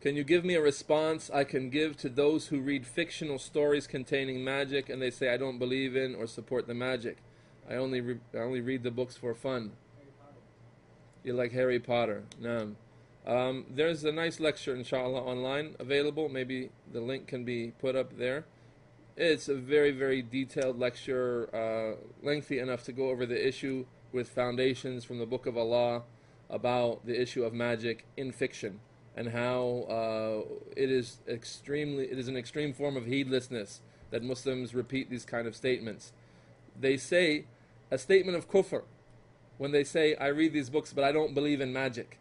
Can you give me a response I can give to those who read fictional stories containing magic and they say I don't believe in or support the magic? I only read the books for fun. You like Harry Potter? No. There's a nice lecture, inshallah, online available. Maybe the link can be put up there. It's a very, very detailed lecture, lengthy enough to go over the issue with foundations from the Book of Allah about the issue of magic in fiction and how it is an extreme form of heedlessness that Muslims repeat these kind of statements. They say a statement of kufr when they say, I read these books but I don't believe in magic.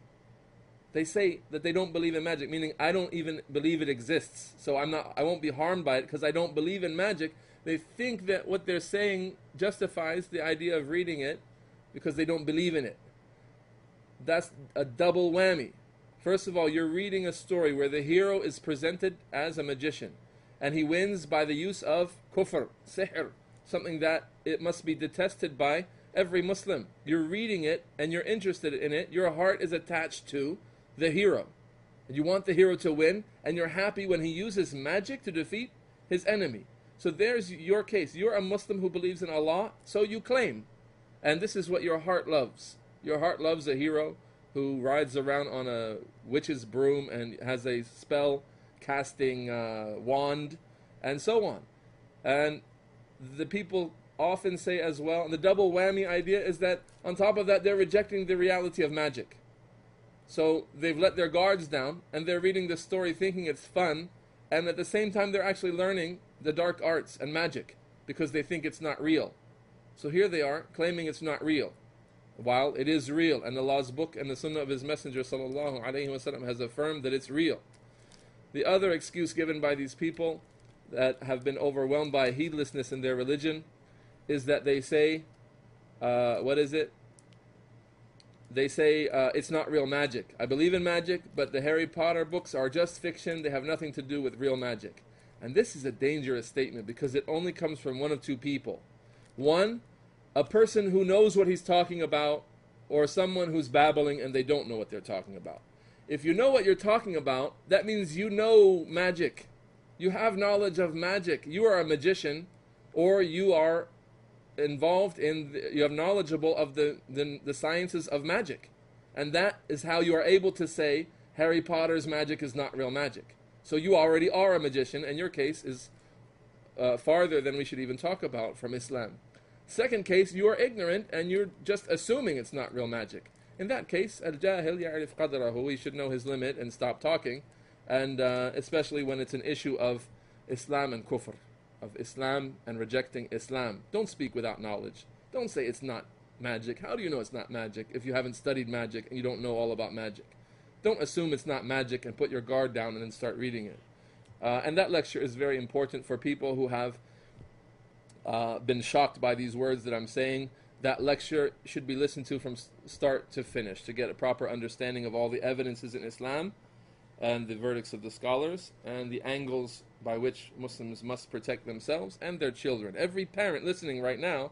They say that they don't believe in magic, meaning I don't even believe it exists. So I won't be harmed by it because I don't believe in magic. They think that what they're saying justifies the idea of reading it because they don't believe in it. That's a double whammy. First of all, you're reading a story where the hero is presented as a magician and he wins by the use of kufr, sihr, something that it must be detested by every Muslim. You're reading it and you're interested in it. Your heart is attached to the hero. You want the hero to win, and you're happy when he uses magic to defeat his enemy. So there's your case. You're a Muslim who believes in Allah, so you claim. And this is what your heart loves. Your heart loves a hero who rides around on a witch's broom and has a spell casting wand, and so on. And the people often say as well, and the double whammy idea is that on top of that, they're rejecting the reality of magic. So they've let their guards down and they're reading the story thinking it's fun, and at the same time they're actually learning the dark arts and magic because they think it's not real. So here they are claiming it's not real, while it is real, and Allah's book and the sunnah of His Messenger sallallahu alaihi wasallam has affirmed that it's real. The other excuse given by these people that have been overwhelmed by heedlessness in their religion is that they say, They say it's not real magic. I believe in magic, but the Harry Potter books are just fiction. They have nothing to do with real magic. And this is a dangerous statement because it only comes from one of two people. One, a person who knows what he's talking about, or someone who's babbling and they don't know what they're talking about. If you know what you're talking about, that means you know magic. You have knowledge of magic. You are a magician, or you are involved in, you have knowledgeable of the sciences of magic, and that is how you are able to say Harry Potter's magic is not real magic. So you already are a magician, and your case is farther than we should even talk about from Islam. Second case, you are ignorant and you're just assuming it's not real magic. In that case, al-jahil ya'rif qadrahu, he should know his limit and stop talking, and especially when it's an issue of Islam and Kufr, of Islam and rejecting Islam. Don't speak without knowledge. Don't say it's not magic. How do you know it's not magic if you haven't studied magic and you don't know all about magic? Don't assume it's not magic and put your guard down and then start reading it. And that lecture is very important for people who have been shocked by these words that I'm saying. That lecture should be listened to from start to finish to get a proper understanding of all the evidences in Islam and the verdicts of the scholars and the angles by which Muslims must protect themselves and their children. Every parent listening right now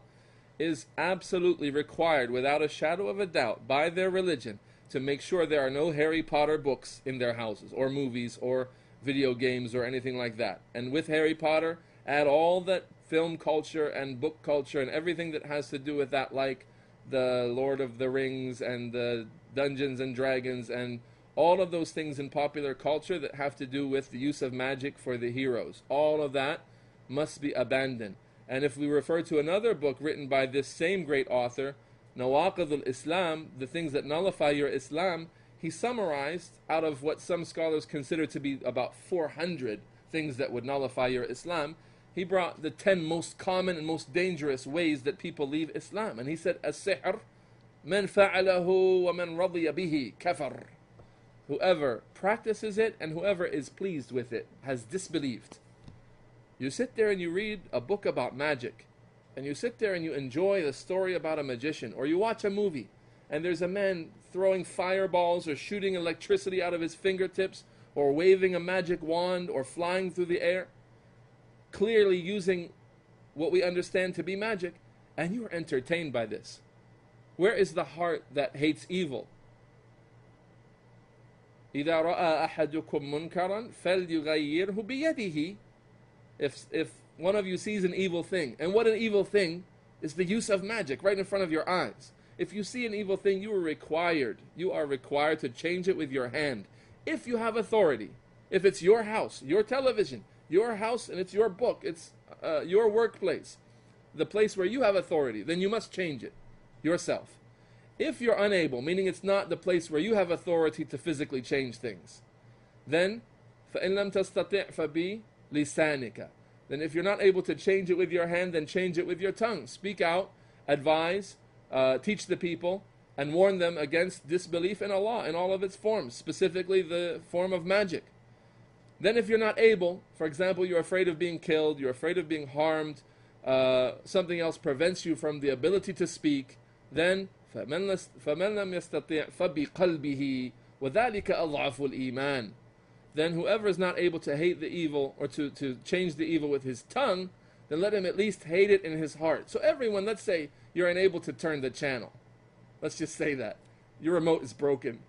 is absolutely required, without a shadow of a doubt, by their religion, to make sure there are no Harry Potter books in their houses, or movies, or video games, or anything like that. And with Harry Potter, add all that film culture and book culture and everything that has to do with that, like the Lord of the Rings and the Dungeons and Dragons and all of those things in popular culture that have to do with the use of magic for the heroes. All of that must be abandoned. And if we refer to another book written by this same great author, Nawaqid al-Islam, the things that nullify your Islam, he summarized out of what some scholars consider to be about 400 things that would nullify your Islam. He brought the 10 most common and most dangerous ways that people leave Islam. And he said, As-Sihr, man fa'alahu wa man radiya bihi kafar. Whoever practices it and whoever is pleased with it has disbelieved. You sit there and you read a book about magic, and you sit there and you enjoy the story about a magician, or you watch a movie and there's a man throwing fireballs or shooting electricity out of his fingertips or waving a magic wand or flying through the air, clearly using what we understand to be magic, and you are entertained by this. Where is the heart that hates evil? إذا رأى أحدكم منكرا فليغيره بيده. If one of you sees an evil thing, and what an evil thing is the use of magic right in front of your eyes. If you see an evil thing, you are required to change it with your hand. If you have authority, if it's your house, your television, your house, and it's your book, it's your workplace, the place where you have authority, then you must change it yourself. If you're unable, meaning it's not the place where you have authority to physically change things, then فَإِن لَمْ تَسْتَطِعْ فَبِلِسَانِكَ. Then if you're not able to change it with your hand, then change it with your tongue. Speak out, advise, teach the people, and warn them against disbelief in Allah in all of its forms, specifically the form of magic. Then if you're not able, for example, you're afraid of being killed, you're afraid of being harmed, something else prevents you from the ability to speak, then فَمَنْ لَمْ يَسْتَطِعْ فَبِقَلْبِهِ وَذَلِكَ أَضْعَفُ الْإِيمَانِ. Then whoever is not able to hate the evil, or to change the evil with his tongue, then let him at least hate it in his heart. So everyone, let's say you're unable to turn the channel. Let's just say that. Your remote is broken.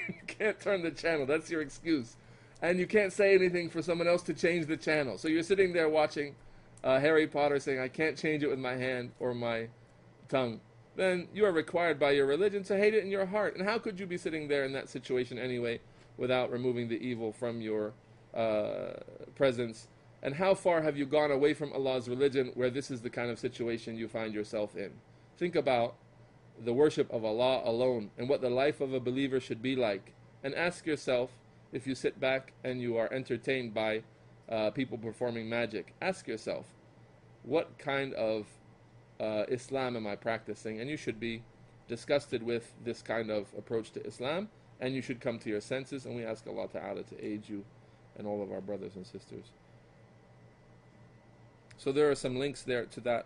You can't turn the channel. That's your excuse. And you can't say anything for someone else to change the channel. So you're sitting there watching Harry Potter saying, I can't change it with my hand or my tongue. Then you are required by your religion to hate it in your heart. And how could you be sitting there in that situation anyway without removing the evil from your presence? And how far have you gone away from Allah's religion where this is the kind of situation you find yourself in? Think about the worship of Allah alone and what the life of a believer should be like. And ask yourself, if you sit back and you are entertained by people performing magic, ask yourself, what kind of Islam am I practicing? And you should be disgusted with this kind of approach to Islam, and you should come to your senses, and we ask Allah Ta'ala to aid you and all of our brothers and sisters. So there are some links there to that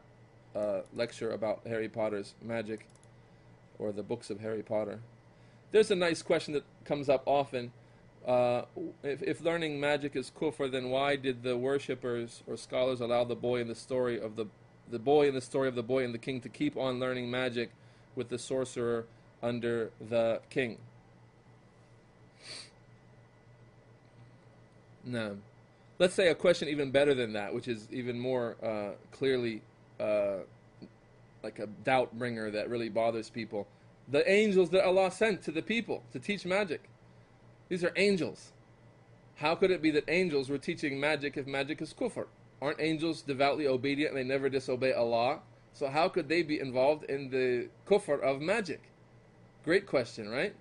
lecture about Harry Potter's magic, or the books of Harry Potter. There's a nice question that comes up often. If learning magic is kufr, then why did the worshippers or scholars allow the boy in the story of the boy and the king to keep on learning magic with the sorcerer under the king? No. Let's say a question even better than that, which is even more clearly like a doubt bringer that really bothers people. The angels that Allah sent to the people to teach magic. These are angels. How could it be that angels were teaching magic if magic is kufr? Aren't angels devoutly obedient and they never disobey Allah? So how could they be involved in the kufr of magic? Great question, right?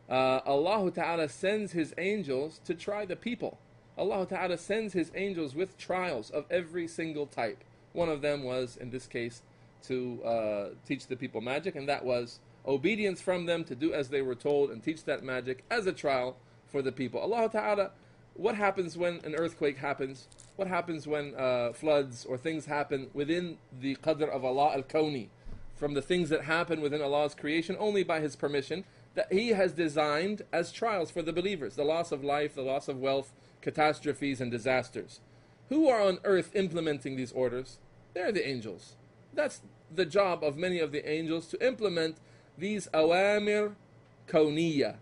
Allah Ta'ala sends His angels to try the people. Allah Ta'ala sends His angels with trials of every single type. One of them was, in this case, to teach the people magic, and that was obedience from them to do as they were told and teach that magic as a trial for the people. Allah Ta'ala, what happens when an earthquake happens? What happens when floods or things happen within the qadr of Allah al-Kawni, from the things that happen within Allah's creation only by His permission, that He has designed as trials for the believers? The loss of life, the loss of wealth, catastrophes and disasters. Who are on earth implementing these orders? They're the angels. That's the job of many of the angels, to implement these awamir kawniyya,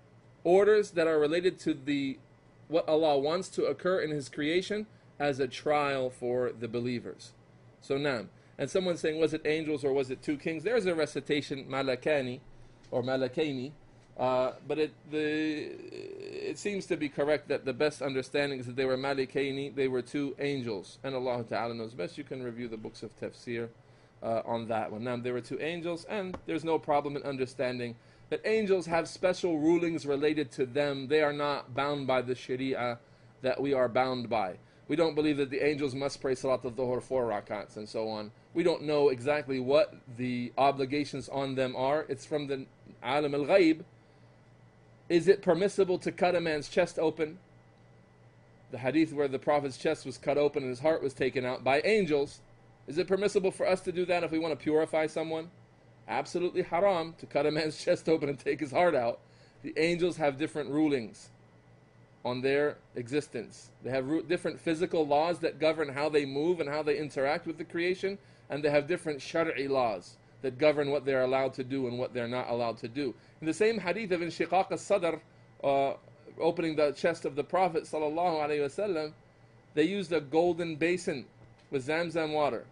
orders that are related to what Allah wants to occur in His creation as a trial for the believers. So now, and someone saying, was it angels or was it two kings? There's a recitation, malakani or malakaini, but it seems to be correct that the best understanding is that they were malakaini, they were two angels, and Allah Ta'ala knows best. You can review the books of tafsir on that one. Now, there were two angels, and there's no problem in understanding that angels have special rulings related to them. They are not bound by the sharia that we are bound by. We don't believe that the angels must pray Salat al-Dhuhr 4 rakats and so on. We don't know exactly what the obligations on them are. It's from the alam al-ghayb. Is it permissible to cut a man's chest open? The hadith where the Prophet's chest was cut open and his heart was taken out by angels. Is it permissible for us to do that if we want to purify someone? Absolutely haram to cut a man's chest open and take his heart out. The angels have different rulings on their existence. They have different physical laws that govern how they move and how they interact with the creation, and they have different shar'i laws that govern what they're allowed to do and what they're not allowed to do. In the same hadith of inshiqaq al-sadr, opening the chest of the Prophet sallallahu alaihi wasallam, they used a golden basin with Zamzam water.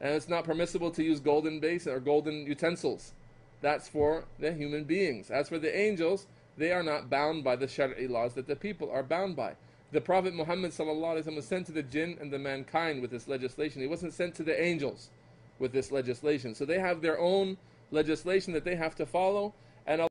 And it's not permissible to use golden basin or golden utensils. That's for the human beings. As for the angels, they are not bound by the Shari'i laws that the people are bound by. The Prophet Muhammad sallallahu alaihi wasallam was sent to the jinn and the mankind with this legislation. He wasn't sent to the angels with this legislation. So they have their own legislation that they have to follow,